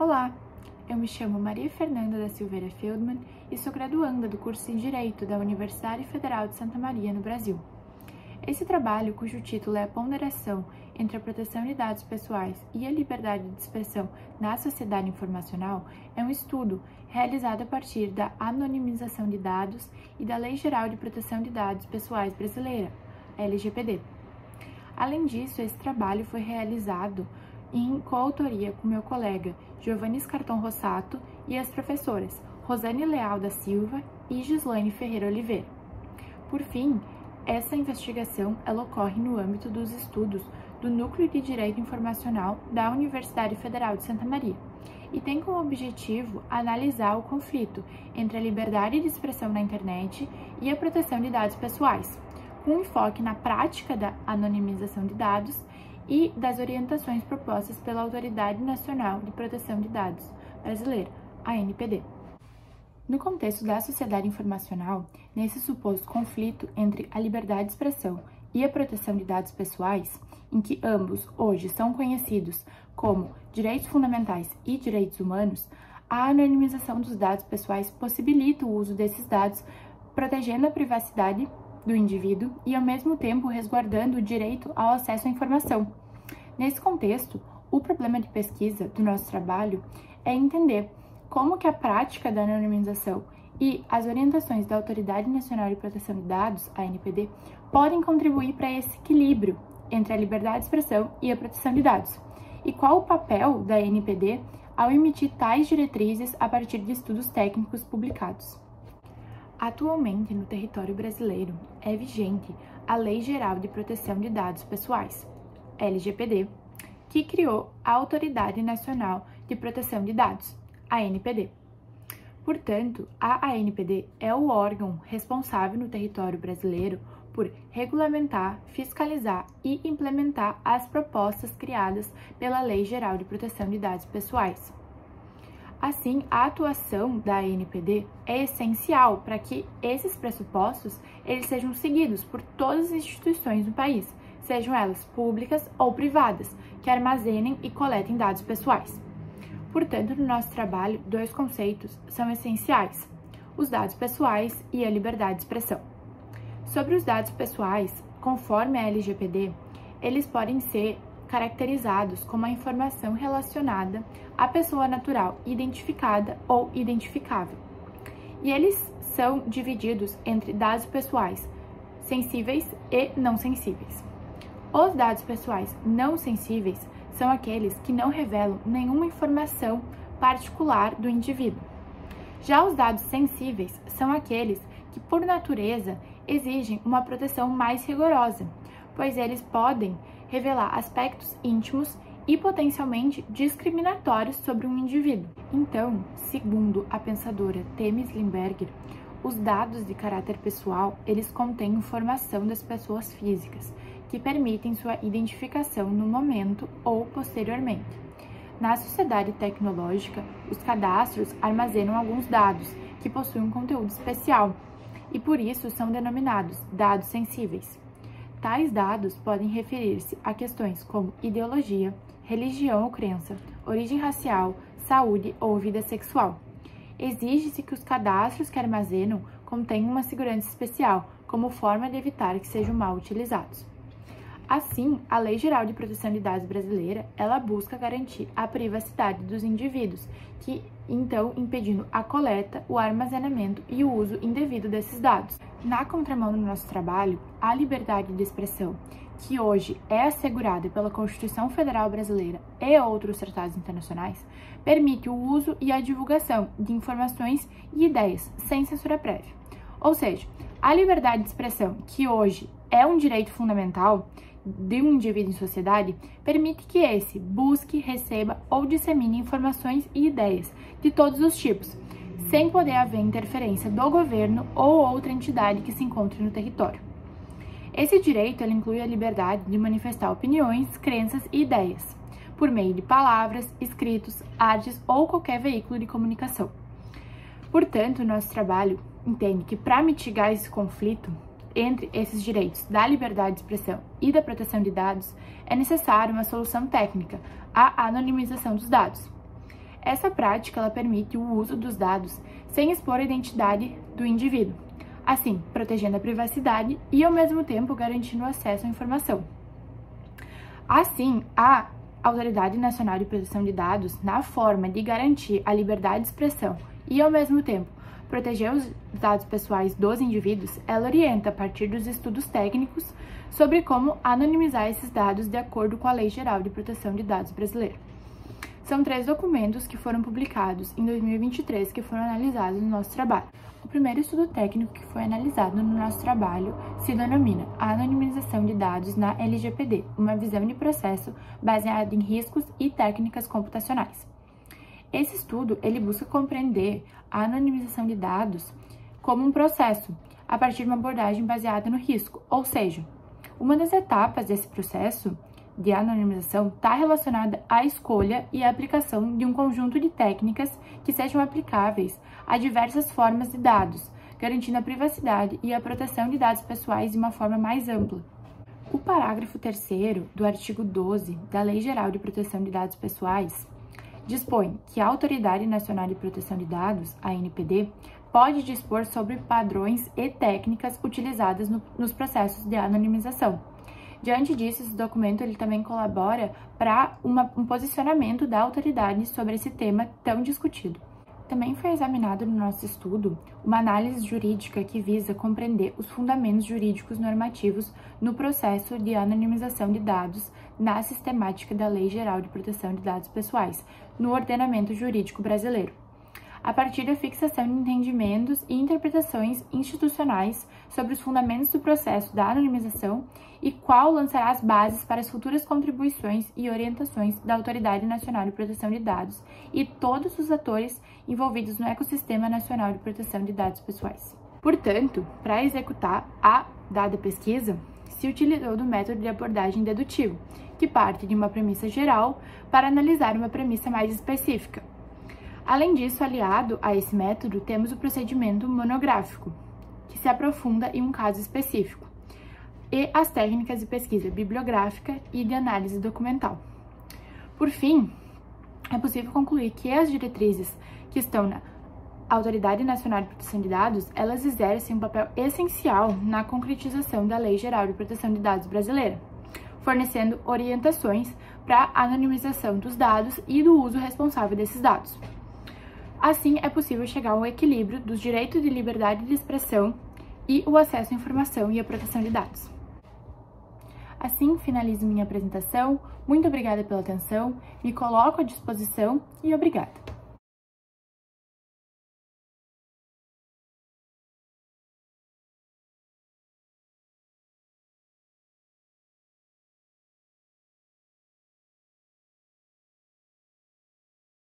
Olá, eu me chamo Maria Fernanda da Silveira Feldman e sou graduanda do curso em Direito da Universidade Federal de Santa Maria, no Brasil. Esse trabalho, cujo título é a ponderação entre a proteção de dados pessoais e a liberdade de expressão na sociedade informacional, é um estudo realizado a partir da anonimização de dados e da Lei Geral de Proteção de Dados Pessoais Brasileira, a LGPD. Além disso, esse trabalho foi realizado em coautoria com meu colega Giovanni Scarton Rossato e as professoras Rosane Leal da Silva e Gislaine Ferreira Oliveira. Por fim, essa investigação ela ocorre no âmbito dos estudos do Núcleo de Direito Informacional da Universidade Federal de Santa Maria e tem como objetivo analisar o conflito entre a liberdade de expressão na internet e a proteção de dados pessoais, com enfoque na prática da anonimização de dados e das orientações propostas pela Autoridade Nacional de Proteção de Dados brasileira, a ANPD. No contexto da sociedade informacional, nesse suposto conflito entre a liberdade de expressão e a proteção de dados pessoais, em que ambos hoje são conhecidos como direitos fundamentais e direitos humanos, a anonimização dos dados pessoais possibilita o uso desses dados, protegendo a privacidade do indivíduo e, ao mesmo tempo, resguardando o direito ao acesso à informação. Nesse contexto, o problema de pesquisa do nosso trabalho é entender como que a prática da anonimização e as orientações da Autoridade Nacional de Proteção de Dados, a ANPD, podem contribuir para esse equilíbrio entre a liberdade de expressão e a proteção de dados, e qual o papel da ANPD ao emitir tais diretrizes a partir de estudos técnicos publicados. Atualmente, no território brasileiro, é vigente a Lei Geral de Proteção de Dados Pessoais, LGPD, que criou a Autoridade Nacional de Proteção de Dados, a ANPD. Portanto, a ANPD é o órgão responsável no território brasileiro por regulamentar, fiscalizar e implementar as propostas criadas pela Lei Geral de Proteção de Dados Pessoais. Assim, a atuação da ANPD é essencial para que esses pressupostos eles sejam seguidos por todas as instituições do país, sejam elas públicas ou privadas, que armazenem e coletem dados pessoais. Portanto, no nosso trabalho, dois conceitos são essenciais: os dados pessoais e a liberdade de expressão. Sobre os dados pessoais, conforme a LGPD, eles podem ser caracterizados como a informação relacionada à pessoa natural identificada ou identificável. E eles são divididos entre dados pessoais sensíveis e não sensíveis. Os dados pessoais não sensíveis são aqueles que não revelam nenhuma informação particular do indivíduo. Já os dados sensíveis são aqueles que, por natureza, exigem uma proteção mais rigorosa, pois eles podem revelar aspectos íntimos e potencialmente discriminatórios sobre um indivíduo. Então, segundo a pensadora Temis Limberger, os dados de caráter pessoal, eles contêm informação das pessoas físicas, que permitem sua identificação no momento ou posteriormente. Na sociedade tecnológica, os cadastros armazenam alguns dados que possuem um conteúdo especial e por isso são denominados dados sensíveis. Tais dados podem referir-se a questões como ideologia, religião ou crença, origem racial, saúde ou vida sexual. Exige-se que os cadastros que armazenam contenham uma segurança especial, como forma de evitar que sejam mal utilizados. Assim, a Lei Geral de Proteção de Dados brasileira, ela busca garantir a privacidade dos indivíduos, que então impedindo a coleta, o armazenamento e o uso indevido desses dados. Na contramão do nosso trabalho, a liberdade de expressão, que hoje é assegurada pela Constituição Federal Brasileira e outros tratados internacionais, permite o uso e a divulgação de informações e ideias sem censura prévia. Ou seja, a liberdade de expressão, que hoje é um direito fundamental de um indivíduo em sociedade, permite que esse busque, receba ou dissemine informações e ideias de todos os tipos, sem poder haver interferência do governo ou outra entidade que se encontre no território. Esse direito ele inclui a liberdade de manifestar opiniões, crenças e ideias, por meio de palavras, escritos, artes ou qualquer veículo de comunicação. Portanto, nosso trabalho entende que para mitigar esse conflito entre esses direitos da liberdade de expressão e da proteção de dados, é necessária uma solução técnica, a anonimização dos dados. Essa prática ela permite o uso dos dados sem expor a identidade do indivíduo, assim, protegendo a privacidade e, ao mesmo tempo, garantindo o acesso à informação. Assim, a Autoridade Nacional de Proteção de Dados, na forma de garantir a liberdade de expressão e, ao mesmo tempo, proteger os dados pessoais dos indivíduos, ela orienta, a partir dos estudos técnicos, sobre como anonimizar esses dados de acordo com a Lei Geral de Proteção de Dados brasileira. São 3 documentos que foram publicados em 2023 que foram analisados no nosso trabalho. O primeiro estudo técnico que foi analisado no nosso trabalho se denomina a anonimização de dados na LGPD, uma visão de processo baseada em riscos e técnicas computacionais. Esse estudo ele busca compreender a anonimização de dados como um processo, a partir de uma abordagem baseada no risco, ou seja, uma das etapas desse processo de anonimização está relacionada à escolha e à aplicação de um conjunto de técnicas que sejam aplicáveis a diversas formas de dados, garantindo a privacidade e a proteção de dados pessoais de uma forma mais ampla. O parágrafo 3º do artigo 12 da Lei Geral de Proteção de Dados Pessoais dispõe que a Autoridade Nacional de Proteção de Dados, a ANPD, pode dispor sobre padrões e técnicas utilizadas nos processos de anonimização. Diante disso, esse documento ele também colabora para um posicionamento da autoridade sobre esse tema tão discutido. Também foi examinado no nosso estudo uma análise jurídica que visa compreender os fundamentos jurídicos normativos no processo de anonimização de dados na sistemática da Lei Geral de Proteção de Dados Pessoais, no ordenamento jurídico brasileiro, a partir da fixação de entendimentos e interpretações institucionais sobre os fundamentos do processo da anonimização e qual lançará as bases para as futuras contribuições e orientações da Autoridade Nacional de Proteção de Dados e todos os atores envolvidos no ecossistema nacional de proteção de dados pessoais. Portanto, para executar a dada pesquisa, se utilizou do método de abordagem dedutivo, que parte de uma premissa geral para analisar uma premissa mais específica. Além disso, aliado a esse método, temos o procedimento monográfico, que se aprofunda em um caso específico, e as técnicas de pesquisa bibliográfica e de análise documental. Por fim, é possível concluir que as diretrizes que estão na Autoridade Nacional de Proteção de Dados, elas exercem um papel essencial na concretização da Lei Geral de Proteção de Dados brasileira, fornecendo orientações para a anonimização dos dados e do uso responsável desses dados. Assim, é possível chegar ao equilíbrio dos direitos de liberdade de expressão e o acesso à informação e à proteção de dados. Assim, finalizo minha apresentação. Muito obrigada pela atenção, me coloco à disposição e obrigada!